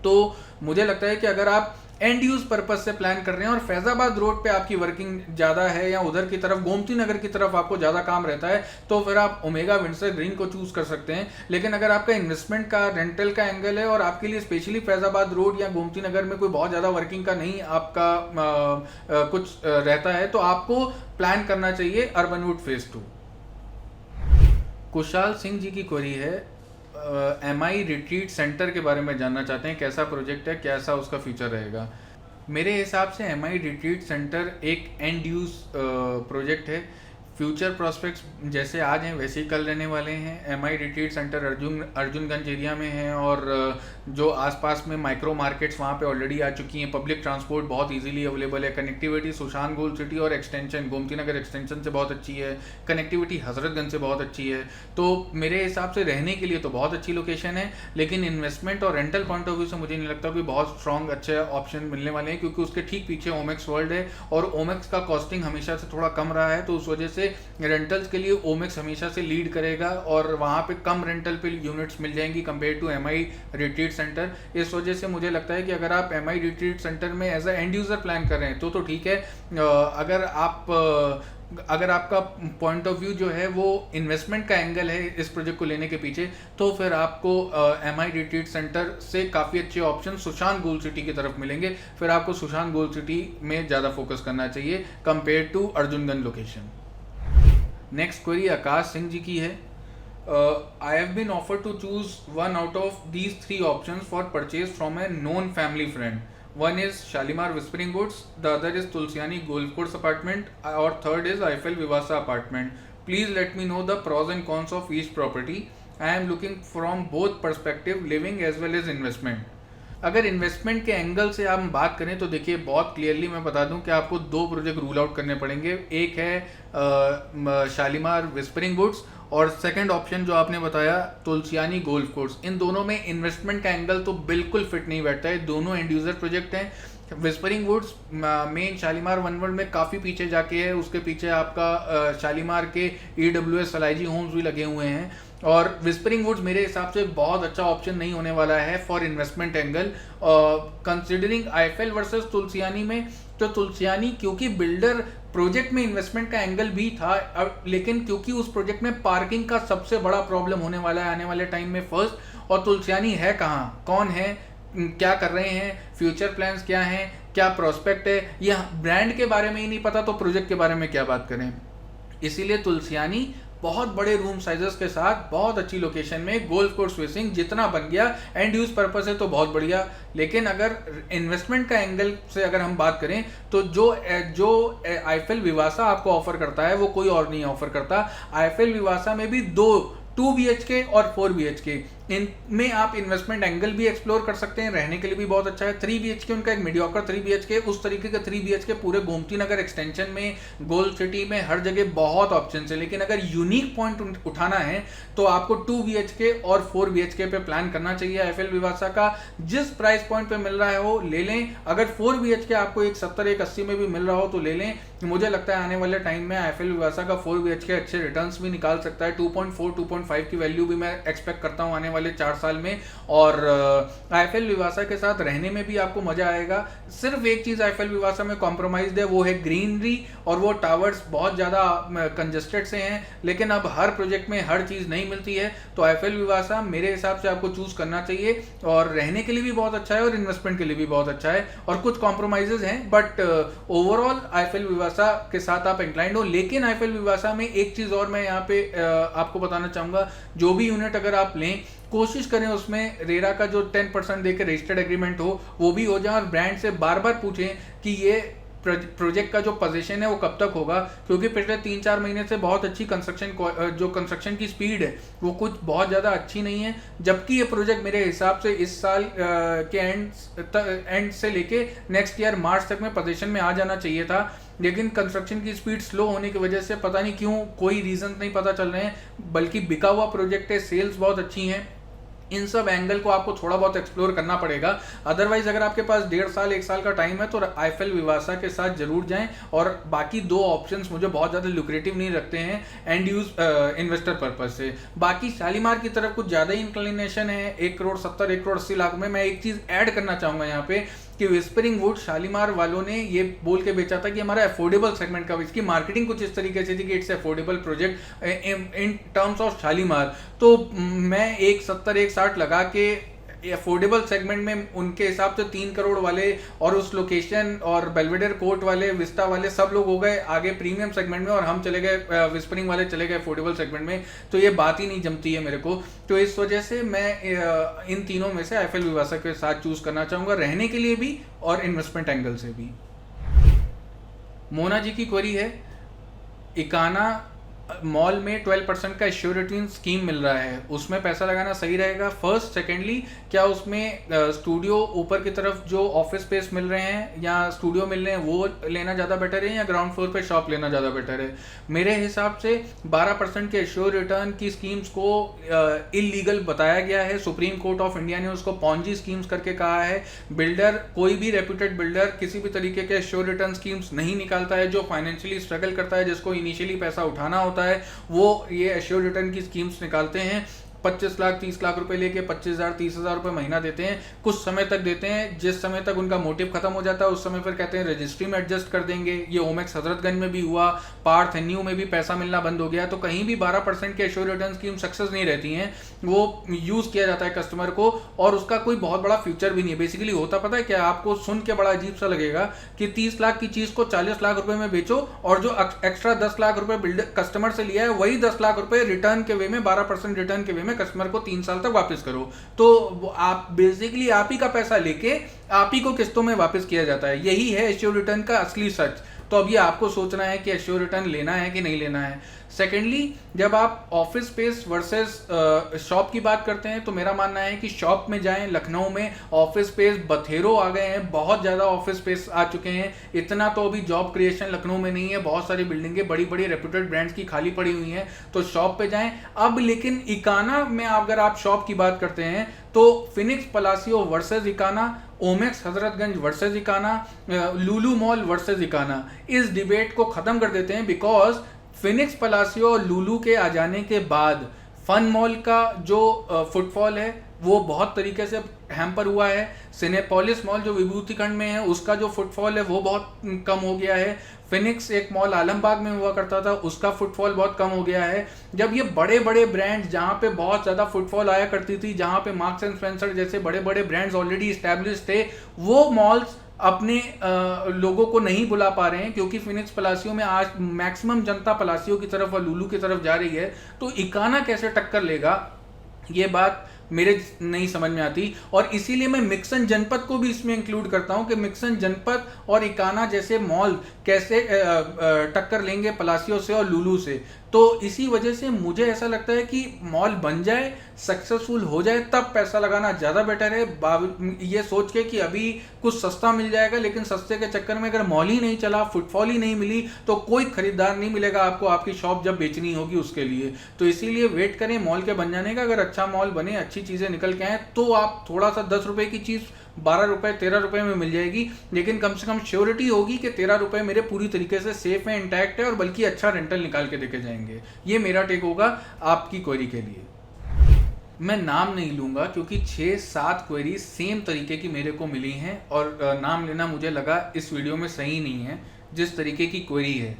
तो मुझे लगता है कि अगर आप एंड यूज पर्पज से प्लान कर रहे हैं और फैजाबाद रोड पे आपकी वर्किंग ज़्यादा है या उधर की तरफ गोमती नगर की तरफ आपको ज़्यादा काम रहता है, तो फिर आप ओमेगा विंडसर ग्रीन को चूज कर सकते हैं। लेकिन अगर आपका इन्वेस्टमेंट का रेंटल का एंगल है और आपके लिए स्पेशली फैजाबाद रोड या गोमती नगर में कोई बहुत ज़्यादा वर्किंग का नहीं आपका कुछ रहता है, तो आपको प्लान करना चाहिए अर्बनवुड फेज 2। कुशाल सिंह जी की क्वेरी है, MI रिट्रीट सेंटर के बारे में जानना चाहते हैं, कैसा प्रोजेक्ट है, कैसा उसका फ्यूचर रहेगा। मेरे हिसाब से MI रिट्रीट सेंटर एक एंड यूज प्रोजेक्ट है। फ्यूचर प्रोस्पेक्ट्स जैसे आज हैं वैसे ही कल रहने वाले हैं। MI retreat centre Arjunganj area में है और जो आसपास में माइक्रो मार्केट्स वहाँ पे ऑलरेडी आ चुकी हैं। पब्लिक ट्रांसपोर्ट बहुत इजीली अवेलेबल है। कनेक्टिविटी सुशांत गोल्ड सिटी और एक्सटेंशन गोमती नगर एक्सटेंशन से बहुत अच्छी है। कनेक्टिविटी हजरतगंज से बहुत अच्छी है। तो मेरे हिसाब से रहने के लिए तो बहुत अच्छी लोकेशन है, लेकिन इन्वेस्टमेंट और रेंटल पॉइंट ऑफ व्यू से मुझे नहीं लगता कोई बहुत स्ट्रॉन्ग अच्छे ऑप्शन मिलने वाले हैं, क्योंकि उसके ठीक पीछे ओमेक्स वर्ल्ड है और ओमेक्स का कॉस्टिंग हमेशा से थोड़ा कम रहा है, तो उस वजह से रेंटल्स के लिए ओमेक्स हमेशा से लीड करेगा और वहाँ पे कम रेंटल पे यूनिट्स मिल जाएंगी compare to MI retreat centre. इस वजह से मुझे लगता है कि अगर आप MI रिट्रीट सेंटर में as a end user plan कर रहे हैं तो ठीक है। अगर आपका पॉइंट ऑफ व्यू जो है वो इन्वेस्टमेंट का एंगल है इस प्रोजेक्ट को लेने के पीछे, तो फिर आपको MI रिट्रीट सेंटर से काफ़ी अच्छे ऑप्शन सुशांत गोल्ड सिटी की तरफ मिलेंगे। फिर आपको सुशांत गोल्ड सिटी में ज़्यादा फोकस करना चाहिए compare to Arjunganj location. Next query Akash Singh ji की है, I have been offered to choose one out of these 3 options for purchase from a known family friend. One is Shalimar Whispering Woods, the other is Tulsiani Golf Course apartment, or third is Eiffel Vivasa apartment. Please let me know the pros and cons of each property. I am looking from both perspective, living as well as investment. अगर इन्वेस्टमेंट के एंगल से हम बात करें तो देखिए बहुत क्लियरली मैं बता दूं कि आपको 2 प्रोजेक्ट रूल आउट करने पड़ेंगे। एक है शालीमार विस्परिंग वुड्स और सेकंड ऑप्शन जो आपने बताया तुलसियानी गोल्फ कोर्स। इन दोनों में इन्वेस्टमेंट का एंगल तो बिल्कुल फिट नहीं बैठता है। दोनों एंड यूजर प्रोजेक्ट हैं। Whispering woods main Shalimar one world में काफ़ी पीछे जाके है, उसके पीछे आपका शालीमार के EWS एलआईजी होम्स भी लगे हुए हैं और विस्परिंग वुड्स मेरे हिसाब से बहुत अच्छा ऑप्शन नहीं होने वाला है for investment angle. Considering Eiffel versus Tulsiani में, तो तुलसियानी क्योंकि बिल्डर प्रोजेक्ट में इन्वेस्टमेंट का एंगल भी था, लेकिन क्योंकि उस प्रोजेक्ट में पार्किंग का सबसे बड़ा प्रॉब्लम होने वाला है आने वाले टाइम में फर्स्ट, और तुलसियानी है कहाँ, कौन है, क्या कर रहे हैं, फ्यूचर प्लान्स क्या हैं, क्या प्रोस्पेक्ट है, यह ब्रांड के बारे में ही नहीं पता तो प्रोजेक्ट के बारे में क्या बात करें। इसीलिए तुलसियानी बहुत बड़े रूम साइजेस के साथ बहुत अच्छी लोकेशन में गोल्फ कोर्स फेसिंग जितना बन गया, एंड यूज पर्पस है तो बहुत बढ़िया। लेकिन अगर इन्वेस्टमेंट का एंगल से अगर हम बात करें तो जो आईफेल विवासा आपको ऑफर करता है वो कोई और नहीं ऑफर करता। आईफेल विवासा में भी 2 BHK और 4 BHK, इनमें आप इन्वेस्टमेंट एंगल भी एक्सप्लोर कर सकते हैं, रहने के लिए भी बहुत अच्छा है। 3 BHK उनका एक मीडियोकर 3 BHK, उस तरीके का 3 BHK पूरे गोमती नगर एक्सटेंशन में, गोल्ड सिटी में, हर जगह बहुत ऑप्शन है। लेकिन अगर यूनिक पॉइंट उठाना है तो आपको 2 BHK और 4 BHK पे प्लान करना चाहिए। आईफेल विवासा का जिस प्राइस पॉइंट पे मिल रहा है वो ले लें। अगर 4 BHK आपको 170-180 में भी मिल रहा हो तो ले लें। मुझे लगता है आने वाले टाइम में आईफेल विवासा का 4 BHK अच्छे रिटर्न्स भी निकाल सकता है। 2.4-2.5 की वैल्यू भी मैं एक्सपेक्ट करता हूँ आने वाले 4 साल में। और आईफेल विवासा के साथ रहने में भी आपको मजा आएगा। सिर्फ एक चीज आईफेल विवासा में कॉम्प्रोमाइज है, वो है ग्रीनरी, और वो टावर्स बहुत ज्यादा कंजेस्टेड से हैं। लेकिन अब हर प्रोजेक्ट में हर चीज नहीं मिलती है, तो आईफेल विवासा मेरे हिसाब से आपको चूज करना चाहिए। और रहने के लिए भी बहुत अच्छा है और इन्वेस्टमेंट के लिए भी बहुत अच्छा है, और कुछ कॉम्प्रोमाइजेज हैं, बट ओवरऑल आईफेल विवासा के साथ आप इंक्लाइंड हो। लेकिन आईफेल विवासा में एक चीज और मैं यहाँ पे आपको बताना चाहूंगा, जो भी यूनिट अगर आप लें कोशिश करें उसमें रेरा का जो 10% देकर रजिस्टर्ड एग्रीमेंट हो वो भी हो जाए, और ब्रांड से बार बार पूछें कि ये प्रोजेक्ट का जो पोजीशन है वो कब तक होगा, क्योंकि पिछले 3-4 महीने से बहुत अच्छी कंस्ट्रक्शन की स्पीड है वो कुछ बहुत ज़्यादा अच्छी नहीं है। जबकि ये प्रोजेक्ट मेरे हिसाब से इस साल के एंड से लेके नेक्स्ट ईयर मार्च तक में पोजीशन में आ जाना चाहिए था, लेकिन कंस्ट्रक्शन की स्पीड स्लो होने की वजह से पता नहीं क्यों, कोई रीज़न नहीं पता चल रहे हैं, बल्कि बिका हुआ प्रोजेक्ट है, सेल्स बहुत अच्छी हैं। इन सब एंगल को आपको थोड़ा बहुत एक्सप्लोर करना पड़ेगा। अदरवाइज अगर आपके पास 1.5 साल 1 साल का टाइम है तो आईफेल विवासा के साथ जरूर जाएं, और बाकी 2 ऑप्शंस मुझे बहुत ज़्यादा लुक्रेटिव नहीं रखते हैं एंड यूज इन्वेस्टर पर्पज से। बाकी शालीमार की तरफ कुछ ज़्यादा ही इंक्लिनेशन है, 1 करोड़ 70 1 करोड़ 80 लाख में। मैं एक चीज़ ऐड करना चाहूँगा यहाँ पे, कि विस्परिंग वुड शालीमार वालों ने ये बोल के बेचा था कि हमारा अफोर्डेबल सेगमेंट का, इसकी मार्केटिंग कुछ इस तरीके से थी कि it's affordable project in terms of Shalimar. तो मैं 170 160 लगा के अफोर्डेबल सेगमेंट में उनके हिसाब से 3 करोड़ वाले और उस लोकेशन और बेलवेडर कोर्ट वाले, विस्टा वाले सब लोग हो गए आगे प्रीमियम सेगमेंट में, और हम चले गए विस्परिंग वाले चले गए अफोर्डेबल सेगमेंट में। तो ये बात ही नहीं जमती है मेरे को। तो इस वजह से मैं इन तीनों में से आईफेल विवासा के साथ चूज करना चाहूँगा, रहने के लिए भी और इन्वेस्टमेंट एंगल से भी। मोना जी की क्वेरी है, इकाना मॉल में 12% का एश्योरिटी स्कीम मिल रहा है, उसमें पैसा लगाना सही रहेगा? फर्स्ट, सेकेंडली, क्या उसमें स्टूडियो ऊपर की तरफ जो ऑफिस स्पेस मिल रहे हैं या स्टूडियो मिल रहे हैं वो लेना ज़्यादा बेटर है या ग्राउंड फ्लोर पे शॉप लेना ज़्यादा बेटर है? मेरे हिसाब से 12% के एश्योर रिटर्न की स्कीम्स को इलीगल बताया गया है। सुप्रीम कोर्ट ऑफ इंडिया ने उसको पॉन्जी स्कीम्स करके कहा है। बिल्डर, कोई भी रेप्यूटेड बिल्डर किसी भी तरीके के एश्योर रिटर्न स्कीम्स नहीं निकालता है। जो फाइनेंशियली स्ट्रगल करता है, जिसको इनिशियली पैसा उठाना होता है, वो ये एश्योर रिटर्न की स्कीम्स निकालते हैं। 25 लाख 30 लाख रुपए लेके 25,000 30,000 रुपए महीना देते हैं, कुछ समय तक देते हैं। जिस समय तक उनका मोटिव खत्म हो जाता है उस समय फिर कहते हैं रजिस्ट्री में एडजस्ट कर देंगे। ये ओमेक्स हजरतगंज में भी हुआ, पार्थ एन्यू में भी पैसा मिलना बंद हो गया। तो कहीं भी 12% के एश्योर रिटर्न स्कीम सक्सेस नहीं रहती हैं। वो यूज किया जाता है कस्टमर को और उसका कोई बहुत बड़ा फ्यूचर भी नहीं है। बेसिकली होता पता है क्या, आपको सुन के बड़ा अजीब सा लगेगा कि 30 लाख की चीज को 40 लाख रुपए में बेचो और जो एक्स्ट्रा 10 लाख रुपए बिल्डर कस्टमर से लिया है वही 10 लाख रुपए रिटर्न के वे में 12% रिटर्न के वे में कस्टमर को 3 साल तक वापस करो। तो आप बेसिकली आप ही का पैसा लेके आप ही को किस्तों में वापस किया जाता है। यही है एश्योर रिटर्न का असली सच। तो अब ये आपको सोचना है कि एश्योर रिटर्न लेना है कि नहीं लेना है। सेकेंडली, जब आप ऑफिस स्पेस वर्सेस शॉप की बात करते हैं तो मेरा मानना है कि शॉप में जाएं। लखनऊ में ऑफिस स्पेस बथेरों आ गए हैं, बहुत ज़्यादा ऑफिस स्पेस आ चुके हैं। इतना तो अभी जॉब क्रिएशन लखनऊ में नहीं है, बहुत सारी बिल्डिंगें बड़ी बड़ी रेप्यूटेड ब्रांड्स की खाली पड़ी हुई हैं। तो शॉप पे जाएं। अब लेकिन इकाना में अगर आप शॉप की बात करते हैं तो Phoenix Palassio versus Ekana, Omaxe Hazratganj versus Ekana, Lulu mall versus Ekana, इस डिबेट को खत्म कर देते हैं। बिकॉज फिनिक्स पलासियो और लुलु के आ जाने के बाद फन मॉल का जो फुटफॉल है वो बहुत तरीके से हैम्पर हुआ है। सिनेपोलिस मॉल जो विभूति खंड में है उसका जो फुटफॉल है वो बहुत कम हो गया है। फिनिक्स एक मॉल आलमबाग में हुआ करता था, उसका फुटफॉल बहुत कम हो गया है। जब ये बड़े बड़े ब्रांड्स जहाँ पे बहुत ज़्यादा फुटफॉल आया करती थी, जहाँ पे मार्क्स एंड स्पेंसर जैसे बड़े बड़े ब्रांड्स ऑलरेडी इस्टेब्लिश थे, वो मॉल्स अपने लोगों को नहीं बुला पा रहे हैं क्योंकि फिनिक्स पलासियो में आज मैक्सिमम जनता पलासियो की तरफ और लुलु की तरफ जा रही है। तो इकाना कैसे टक्कर लेगा, ये बात मेरे नहीं समझ में आती। और इसीलिए मैं मिक्सन जनपद को भी इसमें इंक्लूड करता हूं कि मिक्सन जनपद और इकाना जैसे मॉल कैसे टक्कर लेंगे पलासियो से और लुलु से। तो इसी वजह से मुझे ऐसा लगता है कि मॉल बन जाए, सक्सेसफुल हो जाए, तब पैसा लगाना ज़्यादा बेटर है। ये सोच के कि अभी कुछ सस्ता मिल जाएगा, लेकिन सस्ते के चक्कर में अगर मॉल ही नहीं चला, फुटफॉल ही नहीं मिली, तो कोई खरीदार नहीं मिलेगा आपको आपकी शॉप जब बेचनी होगी उसके लिए। तो इसीलिए वेट करें मॉल के बन जाने का। अगर अच्छा मॉल बने, अच्छी चीज़ें निकल के आए, तो आप थोड़ा सा 10 रुपये की चीज़ 12 रुपये 13 रुपये में मिल जाएगी, लेकिन कम से कम श्योरिटी होगी कि 13 रुपये मेरे पूरी तरीके से सेफ है, इंटैक्ट है और बल्कि अच्छा रेंटल निकाल के देके जाएंगे। ये मेरा टेक होगा आपकी क्वेरी के लिए। मैं नाम नहीं लूँगा क्योंकि 6-7 क्वेरी सेम तरीके की मेरे को मिली हैं और नाम लेना मुझे लगा इस वीडियो में सही नहीं है। जिस तरीके की क्वेरी है,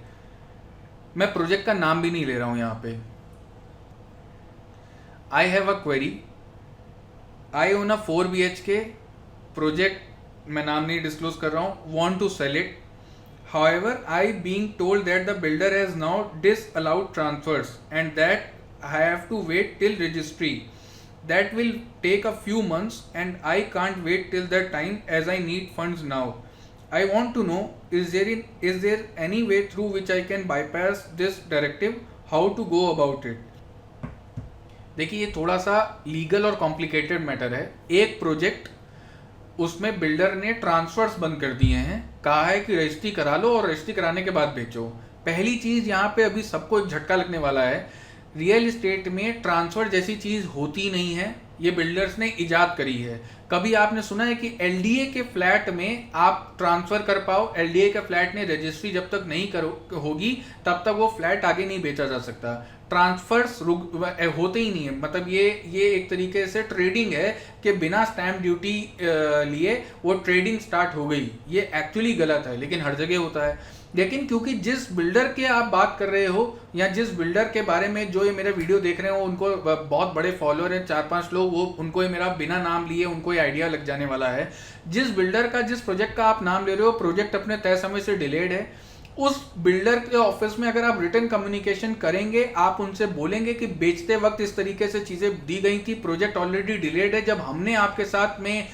मैं प्रोजेक्ट का नाम भी नहीं ले रहा हूँ यहाँ पे। I have a query, I own a 4 BHK project, मैं नाम नहीं डिस्क्लोज कर रहा हूँ, want to sell it. However, I being told that the builder has now disallowed transfers and that I have to wait till registry. That will take a few months and I can't wait till that time as I need funds now. I want to know, is there any way through which I can bypass this directive? How to go about it? देखिए, ये थोड़ा सा लीगल और कॉम्प्लिकेटेड मैटर है। एक प्रोजेक्ट, उसमें बिल्डर ने ट्रांसफर्स बंद कर दिए हैं, कहा है कि रजिस्ट्री करा लो और रजिस्ट्री कराने के बाद बेचो। पहली चीज़ यहाँ पे अभी सबको एक झटका लगने वाला है, रियल इस्टेट में ट्रांसफ़र जैसी चीज़ होती नहीं है। ये बिल्डर्स ने इजाद करी है। कभी आपने सुना है कि एलडीए के फ्लैट में आप ट्रांसफर कर पाओ? एलडीए के फ्लैट ने रजिस्ट्री जब तक नहीं होगी तब तक वो फ्लैट आगे नहीं बेचा जा सकता। ट्रांसफर्स होते ही नहीं है, मतलब ये एक तरीके से ट्रेडिंग है कि बिना स्टैम्प ड्यूटी लिए वो ट्रेडिंग स्टार्ट हो गई। ये एक्चुअली गलत है, लेकिन हर जगह होता है। लेकिन क्योंकि जिस बिल्डर के आप बात कर रहे हो या जिस बिल्डर के बारे में जो ये मेरा वीडियो देख रहे हो, उनको बहुत बड़े फॉलोअर हैं, 4-5 लोग, वो उनको ये मेरा बिना नाम लिए उनको ये आइडिया लग जाने वाला है। जिस बिल्डर का, जिस प्रोजेक्ट का आप नाम ले रहे हो, प्रोजेक्ट अपने तय समय से डिलेड है, उस बिल्डर के ऑफिस में अगर आप रिटर्न कम्युनिकेशन करेंगे, आप उनसे बोलेंगे कि बेचते वक्त इस तरीके से चीज़ें दी गई थी, प्रोजेक्ट ऑलरेडी डिलेड है, जब हमने आपके साथ में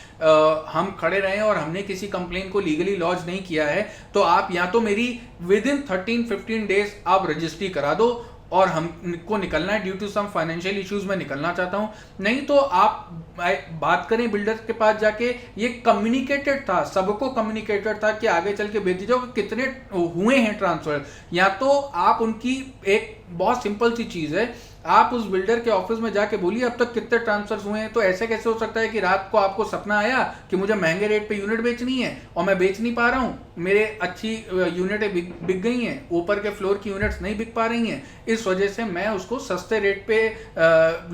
हम खड़े रहे और हमने किसी कंप्लेन को लीगली लॉन्च नहीं किया है, तो आप या तो मेरी विद इन 13-15 डेज आप रजिस्ट्री करा दो और हमको निकलना है, due to some financial issues में निकलना चाहता हूं, नहीं तो आप बात करें बिल्डर के पास जाके। ये कम्युनिकेटेड था, सबको कम्युनिकेटेड था कि आगे चल के भेज दीजिए कितने हुए हैं ट्रांसफर। या तो आप उनकी, एक बहुत सिंपल सी चीज है, आप उस बिल्डर के ऑफिस में जाके बोलिए अब तक कितने ट्रांसफर्स हुए हैं। तो ऐसे कैसे हो सकता है कि रात को आपको सपना आया कि मुझे महंगे रेट पे यूनिट बेचनी है और मैं बेच नहीं पा रहा हूँ, मेरे अच्छी यूनिटें बिक गई हैं, ऊपर के फ्लोर की यूनिट्स नहीं बिक पा रही हैं, इस वजह से मैं उसको सस्ते रेट पे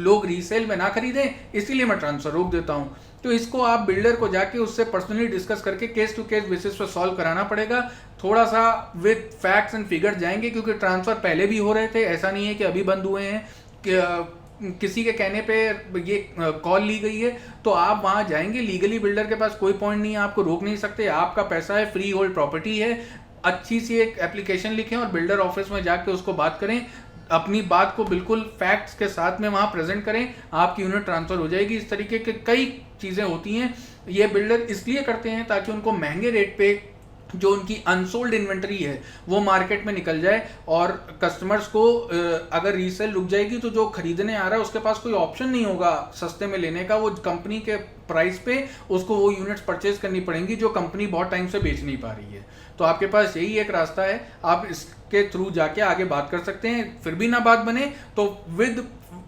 लोग रीसेल में ना खरीदें, इसीलिए मैं ट्रांसफर रोक देता हूँ। तो इसको आप बिल्डर को जाके उससे पर्सनली डिस्कस करके केस टू केस बेसिस पर सॉल्व कराना पड़ेगा। थोड़ा सा विद फैक्ट्स एंड फिगर जाएंगे, क्योंकि ट्रांसफर पहले भी हो रहे थे, ऐसा नहीं है कि अभी बंद हुए हैं। किसी के कहने पे ये कॉल ली गई है तो आप वहां जाएंगे, लीगली बिल्डर के पास कोई पॉइंट नहीं है, आपको रोक नहीं सकते, आपका पैसा है, फ्री होल्ड प्रॉपर्टी है। अच्छी सी एक एप्लीकेशन लिखें और बिल्डर ऑफिस में जाके उसको बात करें, अपनी बात को बिल्कुल फैक्ट्स के साथ में वहां प्रेजेंट करें, आपकी यूनिट ट्रांसफर हो जाएगी। इस तरीके के कई चीजें होती हैं। ये बिल्डर इसलिए करते हैं ताकि उनको महंगे रेट पे जो उनकी अनसोल्ड इन्वेंटरी है वो मार्केट में निकल जाए, और कस्टमर्स को अगर रीसेल रुक जाएगी तो जो खरीदने आ रहा है उसके पास कोई ऑप्शन नहीं होगा सस्ते में लेने का, वो कंपनी के प्राइस पे उसको वो यूनिट्स परचेज करनी पड़ेंगी जो कंपनी बहुत टाइम से बेच नहीं पा रही है। तो आपके पास यही एक रास्ता है, आप इसके थ्रू जाके आगे बात कर सकते हैं। फिर भी ना बात बने तो विद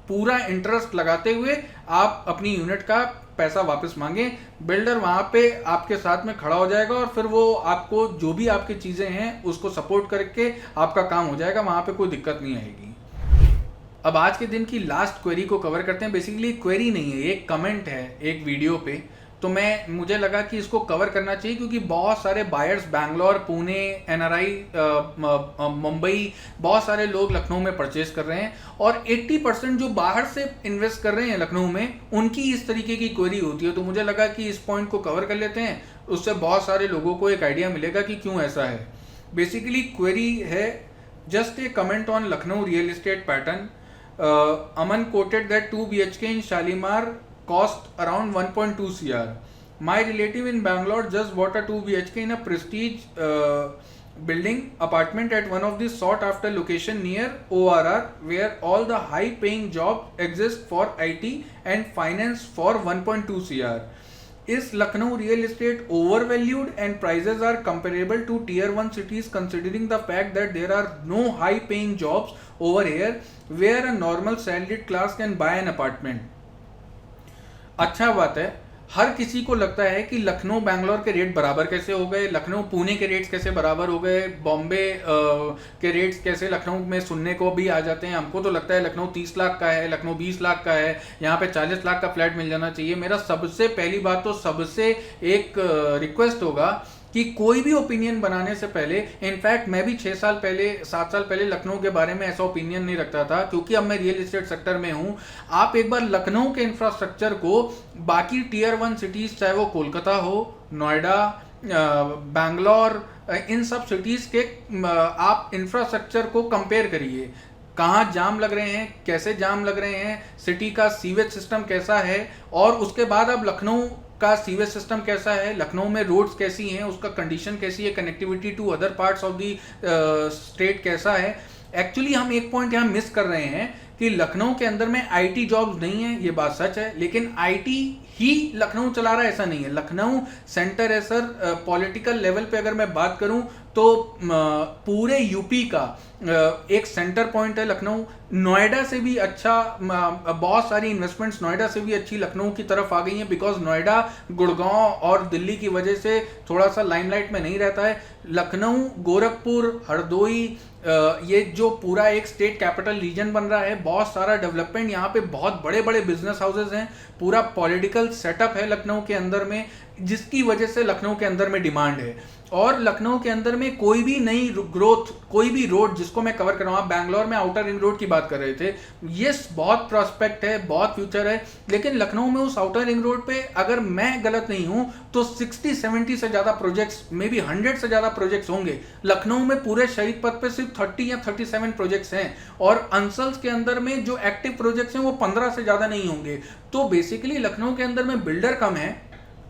पूरा इंटरेस्ट लगाते हुए आप अपनी यूनिट का पैसा वापस मांगे, बिल्डर वहां पे आपके साथ में खड़ा हो जाएगा और फिर वो आपको जो भी आपकी चीजें हैं उसको सपोर्ट करके आपका काम हो जाएगा, वहां पे कोई दिक्कत नहीं आएगी। अब आज के दिन की लास्ट क्वेरी को कवर करते हैं। बेसिकली क्वेरी नहीं है, एक कमेंट है एक वीडियो पे, तो मुझे लगा कि इसको कवर करना चाहिए क्योंकि बहुत सारे बायर्स बैंगलोर, पुणे, एनआरआई, मुंबई, बहुत सारे लोग लखनऊ में परचेज कर रहे हैं और 80% जो बाहर से इन्वेस्ट कर रहे हैं लखनऊ में, उनकी इस तरीके की क्वेरी होती है। तो मुझे लगा कि इस पॉइंट को कवर कर लेते हैं, उससे बहुत सारे लोगों को एक आइडिया मिलेगा कि क्यों ऐसा है। बेसिकली क्वेरी है just a comment on Lucknow real estate pattern. Aman quoted that 2 BHK in Shalimar cost around 1.2 CR. My relative in Bangalore just bought a 2 BHK in a prestige building apartment at one of the sought after location near ORR, where all the high paying jobs exist for IT and finance for 1.2 CR. Is Lucknow real estate overvalued and prices are comparable to tier 1 cities, considering the fact that there are no high paying jobs over here where a normal salaried class can buy an apartment? अच्छा बात है, हर किसी को लगता है कि लखनऊ बैंगलोर के रेट बराबर कैसे हो गए, लखनऊ पुणे के रेट्स कैसे बराबर हो गए, बॉम्बे के रेट्स कैसे लखनऊ में सुनने को भी आ जाते हैं। हमको तो लगता है लखनऊ 30 लाख का है, लखनऊ 20 लाख का है, यहाँ पे 40 लाख का फ्लैट मिल जाना चाहिए। मेरा सबसे पहली बात तो सबसे एक रिक्वेस्ट होगा कि कोई भी ओपिनियन बनाने से पहले, इनफैक्ट मैं भी 6 साल पहले 7 साल पहले लखनऊ के बारे में ऐसा ओपिनियन नहीं रखता था, क्योंकि अब मैं रियल एस्टेट सेक्टर में हूं। आप एक बार लखनऊ के इंफ्रास्ट्रक्चर को बाकी टियर 1 सिटीज, चाहे वो कोलकाता हो, नोएडा, बैंगलोर, इन सब सिटीज के आप इंफ्रास्ट्रक्चर को कंपेयर करिए। कहाँ जाम लग रहे हैं, कैसे जाम लग रहे हैं, सिटी का सीवेज सिस्टम कैसा है, और उसके बाद अब लखनऊ का सीवेज सिस्टम कैसा है, लखनऊ में रोड्स कैसी हैं, उसका कंडीशन कैसी है, connectivity to other parts of the state कैसा है। एक्चुअली हम एक पॉइंट यहाँ मिस कर रहे हैं कि लखनऊ के अंदर में आईटी जॉब्स नहीं है, ये बात सच है, लेकिन आईटी ही लखनऊ चला रहा है ऐसा नहीं है। लखनऊ सेंटर है सर। पॉलिटिकल लेवल पे अगर मैं बात करूं तो पूरे यूपी का एक सेंटर पॉइंट है लखनऊ। नोएडा से भी अच्छा, बहुत सारी इन्वेस्टमेंट्स नोएडा से भी अच्छी लखनऊ की तरफ आ गई हैं, बिकॉज नोएडा गुड़गांव और दिल्ली की वजह से थोड़ा सा लाइमलाइट में नहीं रहता है। लखनऊ, गोरखपुर, हरदोई, ये जो पूरा एक स्टेट कैपिटल रीजन बन रहा है, बहुत सारा डेवलपमेंट, यहाँ पे बहुत बड़े बड़े बिजनेस हाउसेज हैं, पूरा पॉलिटिकल सेटअप है लखनऊ के अंदर में, जिसकी वजह से लखनऊ के अंदर में डिमांड है। और लखनऊ के अंदर में कोई भी नई ग्रोथ, कोई भी रोड जिसको मैं कवर कर रहा हूँ, आप बैंगलोर में आउटर रिंग रोड की बात कर रहे थे, यस बहुत प्रॉस्पेक्ट है, बहुत फ्यूचर है, लेकिन लखनऊ में उस आउटर रिंग रोड पे अगर मैं गलत नहीं हूं तो 60-70 से ज्यादा प्रोजेक्ट्स, मे बी 100 से ज्यादा प्रोजेक्ट्स होंगे। लखनऊ में पूरे शहीद पथ पे सिर्फ 30 या 37 प्रोजेक्ट्स हैं, और अंसल्स के अंदर में जो एक्टिव प्रोजेक्ट्स हैं वो 15 से ज्यादा नहीं होंगे। तो बेसिकली लखनऊ के अंदर में बिल्डर कम है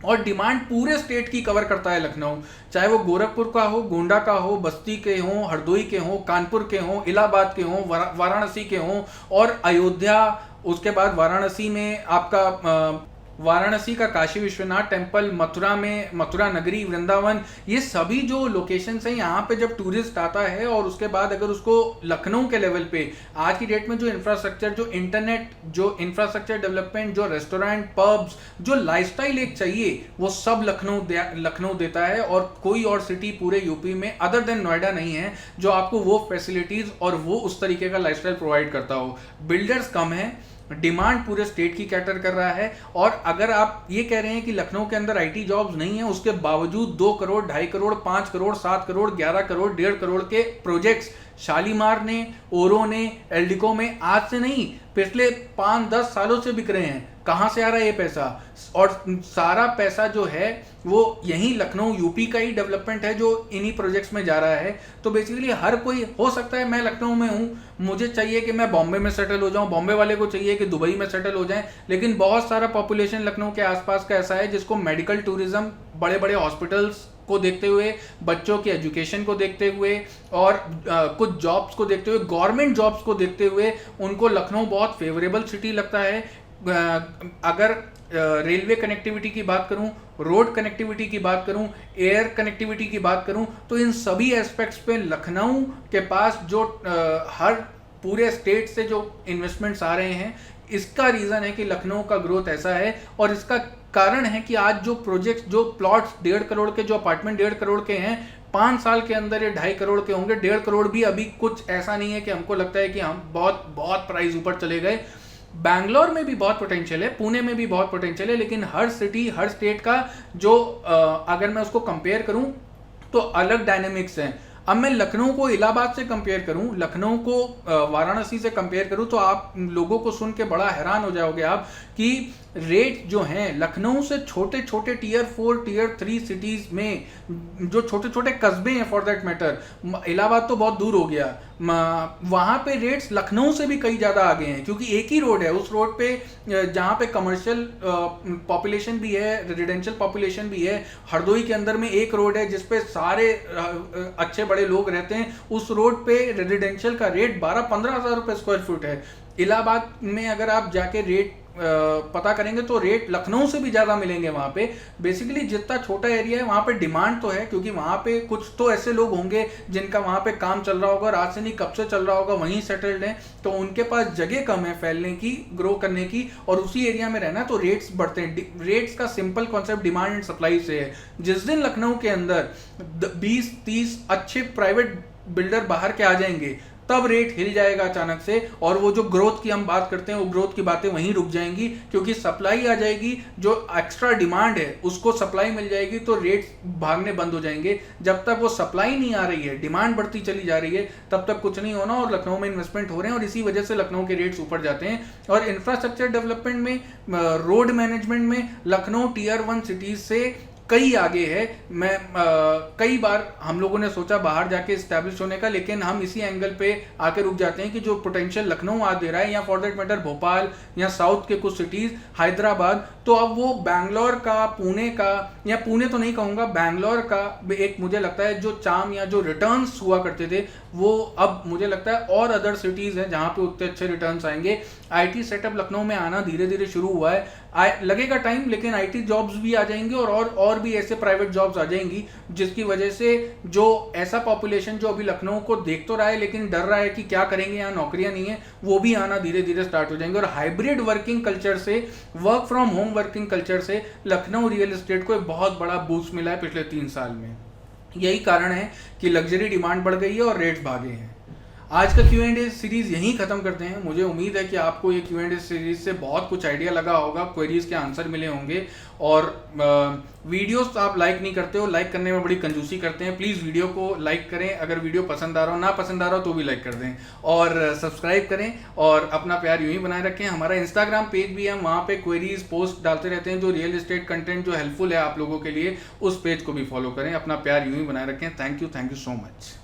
और डिमांड पूरे स्टेट की कवर करता है लखनऊ, चाहे वो गोरखपुर का हो, गोंडा का हो, बस्ती के हो, हरदोई के हो, कानपुर के हो, इलाहाबाद के हो, वाराणसी के हो, और अयोध्या, उसके बाद वाराणसी में आपका वाराणसी का काशी विश्वनाथ टेम्पल, मथुरा में मथुरा नगरी, वृंदावन, ये सभी जो लोकेशंस हैं यहाँ पे जब टूरिस्ट आता है और उसके बाद अगर उसको लखनऊ के लेवल पे आज की डेट में जो इंफ्रास्ट्रक्चर, जो इंटरनेट, जो इंफ्रास्ट्रक्चर डेवलपमेंट, जो रेस्टोरेंट, पब्स, जो लाइफस्टाइल एक चाहिए, वो सब लखनऊ देता है। और कोई और सिटी पूरे यूपी में अदर देन नोएडा नहीं है जो आपको वो फैसिलिटीज और वो उस तरीके का लाइफस्टाइल प्रोवाइड करता हो। बिल्डर्स कम है, डिमांड पूरे स्टेट की कैटर कर रहा है। और अगर आप ये कह रहे हैं कि लखनऊ के अंदर आईटी जॉब्स नहीं है, उसके बावजूद 2 करोड़, 2.5 करोड़, 5 करोड़, 7 करोड़, 11 करोड़, 1.5 करोड़ के प्रोजेक्ट्स शालीमार ने, ओरो ने, एल्डिको में आज से नहीं पिछले 5-10 सालों से बिक रहे हैं। कहां से आ रहा है ये पैसा? और सारा पैसा जो है वो यही लखनऊ यूपी का ही डेवलपमेंट है जो इन्हीं प्रोजेक्ट्स में जा रहा है। तो बेसिकली हर कोई, हो सकता है मैं लखनऊ में हूँ, मुझे चाहिए कि मैं बॉम्बे में सेटल हो जाऊँ, बॉम्बे वाले को चाहिए कि दुबई में सेटल हो जाए, लेकिन बहुत सारा पॉपुलेशन लखनऊ के आसपास का ऐसा है जिसको मेडिकल टूरिज्म, बड़े बड़े हॉस्पिटल्स को देखते हुए, बच्चों की एजुकेशन को देखते हुए, और कुछ जॉब्स को देखते हुए, गवर्नमेंट जॉब्स को देखते हुए उनको लखनऊ बहुत फेवरेबल सिटी लगता है। अगर रेलवे कनेक्टिविटी की बात करूं, रोड कनेक्टिविटी की बात करूं, एयर कनेक्टिविटी की बात करूं, तो इन सभी एस्पेक्ट्स पे लखनऊ के पास जो हर पूरे स्टेट से जो इन्वेस्टमेंट्स आ रहे हैं, इसका रीज़न है कि लखनऊ का ग्रोथ ऐसा है। और इसका कारण है कि आज जो प्रोजेक्ट्स, जो प्लॉट्स 1.5 करोड़ के, जो अपार्टमेंट 1.5 करोड़ के हैं, 5 साल के अंदर ये 2.5 करोड़ के होंगे। 1.5 करोड़ भी अभी कुछ ऐसा नहीं है कि हमको लगता है कि हम बहुत बहुत प्राइस ऊपर चले गए। बैंगलोर में भी बहुत पोटेंशियल है, पुणे में भी बहुत पोटेंशियल है, लेकिन हर सिटी, हर स्टेट का जो अगर मैं उसको कंपेयर करूं तो अलग डायनेमिक्स हैं। अब मैं लखनऊ को इलाहाबाद से कंपेयर करूं, लखनऊ को वाराणसी से कंपेयर करूं, तो आप लोगों को सुन के बड़ा हैरान हो जाओगे आप कि रेट जो हैं लखनऊ से छोटे छोटे टियर 4, टियर 3 सिटीज में, जो छोटे छोटे कस्बे हैं फॉर दैट मैटर, इलाहाबाद तो बहुत दूर हो गया, वहाँ पे रेट्स लखनऊ से भी कई ज़्यादा आगे हैं, क्योंकि एक ही रोड है, उस रोड पे जहाँ पे कमर्शियल पॉपुलेशन भी है, रेजिडेंशियल पॉपुलेशन भी है। हरदोई के अंदर में एक रोड है जिसपे सारे अच्छे बड़े लोग रहते हैं, उस रोड पे रेजिडेंशियल का रेट 12-15 हज़ार रुपये स्क्वायर फुट है। इलाहाबाद में अगर आप जाके रेट पता करेंगे तो रेट लखनऊ से भी ज़्यादा मिलेंगे वहाँ पे। बेसिकली जितना छोटा एरिया है वहाँ पे डिमांड तो है, क्योंकि वहाँ पे कुछ तो ऐसे लोग होंगे जिनका वहाँ पे काम चल रहा होगा, रात से नहीं कब से चल रहा होगा, वहीं सेटल्ड हैं, तो उनके पास जगह कम है फैलने की, ग्रो करने की, और उसी एरिया में रहना, तो रेट्स बढ़ते हैं। रेट्स का simple concept demand and supply से है। जिस दिन लखनऊ के अंदर 20-30 अच्छे प्राइवेट बिल्डर बाहर के आ जाएंगे, तब रेट हिल जाएगा अचानक से, और वो जो ग्रोथ की हम बात करते हैं वो ग्रोथ की बातें वहीं रुक जाएंगी, क्योंकि सप्लाई आ जाएगी, जो एक्स्ट्रा डिमांड है उसको सप्लाई मिल जाएगी, तो रेट्स भागने बंद हो जाएंगे। जब तक वो सप्लाई नहीं आ रही है, डिमांड बढ़ती चली जा रही है, तब तक कुछ नहीं होना, और लखनऊ में इन्वेस्टमेंट हो रहे हैं, और इसी वजह से लखनऊ के रेट्स ऊपर जाते हैं। और इंफ्रास्ट्रक्चर डेवलपमेंट में, रोड मैनेजमेंट में लखनऊ टियर 1 सिटीज से कई आगे है। मैं कई बार हम लोगों ने सोचा बाहर जाके इस्टेब्लिश होने का, लेकिन हम इसी एंगल पे आके रुक जाते हैं कि जो पोटेंशियल लखनऊ आज दे रहा है, या फॉर दैट मैटर भोपाल या साउथ के कुछ सिटीज, हैदराबाद, तो अब वो बैंगलोर का, पुणे का, या पुणे तो नहीं कहूँगा, बैंगलोर का एक मुझे लगता है जो चार्म या जो रिटर्न्स हुआ करते थे वो अब मुझे लगता है और अदर सिटीज़ हैं जहाँ पे उतने अच्छे रिटर्न्स आएंगे। आईटी सेटअप लखनऊ में आना धीरे धीरे शुरू हुआ है, लगेगा टाइम, लेकिन आईटी जॉब्स भी आ जाएंगे और भी ऐसे प्राइवेट जॉब्स आ जाएंगी, जिसकी वजह से जो ऐसा पॉपुलेशन जो अभी लखनऊ को देख तो रहा है लेकिन डर रहा है कि क्या करेंगे, यहाँ नौकरियां नहीं है, वो भी आना धीरे धीरे स्टार्ट हो जाएंगे। और हाइब्रिड वर्किंग कल्चर से, work from home working culture से लखनऊ रियल एस्टेट को एक बहुत बड़ा बूस्ट मिला है पिछले 3 साल में। यही कारण है कि लग्जरी डिमांड बढ़ गई है और रेट्स भागे हैं। आज का Q&A सीरीज यहीं खत्म करते हैं। मुझे उम्मीद है कि आपको ये Q&A सीरीज से बहुत कुछ आइडिया लगा होगा, क्वेरीज के आंसर मिले होंगे। और वीडियोस आप लाइक नहीं करते हो, लाइक करने में बड़ी कंजूसी करते हैं। प्लीज़ वीडियो को लाइक करें, अगर वीडियो पसंद आ रहा हो, ना पसंद आ रहा हो तो भी लाइक कर दें, और सब्सक्राइब करें और अपना प्यार यूं ही बनाए रखें। हमारा इंस्टाग्राम पेज भी है, हम वहाँ पे क्वेरीज पोस्ट डालते रहते हैं, जो रियल एस्टेट कंटेंट जो हेल्पफुल है आप लोगों के लिए, उस पेज को भी फॉलो करें। अपना प्यार यूं ही बनाए रखें। Thank you so much.